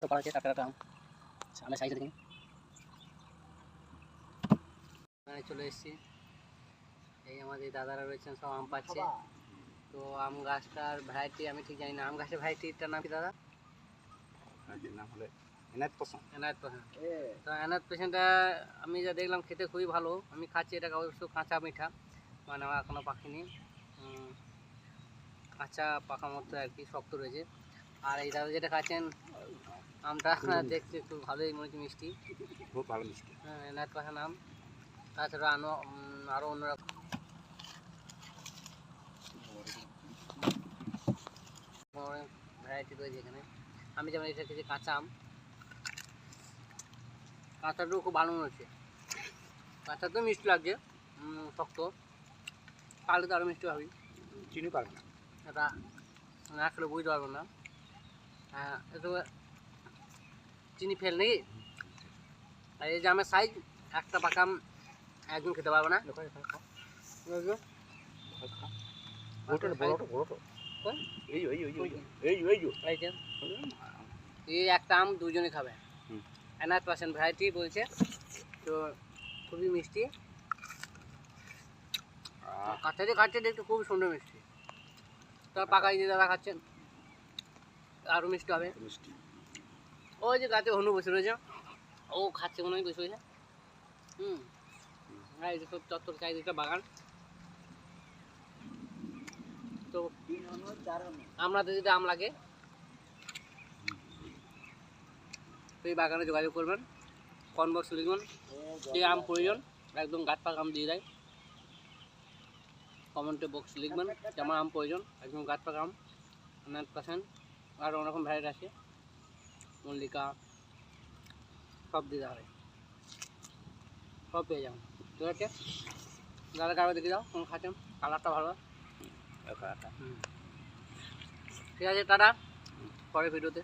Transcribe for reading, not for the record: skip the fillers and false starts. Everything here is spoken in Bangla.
তো পাড়াচ্ছে টাটকা আম সামনে সাইজে দেখুন চলে এসেছি। এই আমাদের দাদারা রয়েছেন, সব আম পাচ্ছে। তো আম গাছটার ভ্যারাইটি আমি ঠিক জানি না। আম গাছের ভ্যারাইটিটার নাম কি দাদা? নাম হলে এনায়েত পছন্দ। তো এনায়েত পেশেন্টটা আমি যা দেখলাম খেতে খুবই ভালো। আমি খাচ্ছি, এটা অবশ্য কাঁচা মিঠা, মানে আমার এখনও পাকেনি, কাঁচা পাকা মতো আর কি, শক্ত রয়েছে। আর এই দাদা যেটা খাচ্ছেন আমটা দেখতে একটু ভালোই মনে হচ্ছে, মিষ্টি, খুব ভালো মিষ্টি। হ্যাঁ, এনায়েত পাশা নাম। তাছাড়া আরও অন্যরকম ভ্যারাইটি রয়েছে এখানে। আমি যেমন এটা খেয়েছি কাঁচা আম, কাঁচাটাও খুব ভালো মনে হচ্ছে। কাঁচা তো মিষ্টি লাগছে, শক্ত, পারলে তো আরও মিষ্টি হবে। চিনি পারবে না, এটা না খেলে বুঝতে পারবো না। হ্যাঁ, একটু চিনি ফেল নাকি। আর এই যে আমের সাইজ, একটা পাকা আম একদম খেতে পারবে না। এই একটা আম দুজনে খাবে। এনায়েত পার্সেন্ট ভ্যারাইটি বলছে, তো খুবই মিষ্টি। কাঁচাতে খাচ্ছে দেখতে খুবই সুন্দর মিষ্টি। তার পাকাই দিয়ে দাদা খাচ্ছেন, আরও মিষ্টি হবে। মিষ্টি। ওই যে গাছে হনু বসে রয়েছে, ও খাচ্ছে মনে হয় বসে রয়েছে। হ্যাঁ, এই যে সব চত্বর চারিদিকটা বাগান। তো আপনাদের যদি আম লাগে তো এই বাগানে যোগাযোগ করবেন, কমেন্ট বক্সে লিখবেন যে আম প্রয়োজন, একদম গাছ পাকা আম দিয়ে দেয়। কমেন্টে বক্স লিখবেন যে আমার আম প্রয়োজন, একদম গাছ পাকা আম 100%। আর অন্যরকম ভ্যারাইটি আছে, মল্লিকা, সব দিতে হবে, সব পেয়ে যাবেন। ঠিক আছে দাদা, কারো দেখে যাও কোন খাচ্ছেন, কালারটা ভালো। ঠিক আছে টাটা, পরের ভিডিওতে।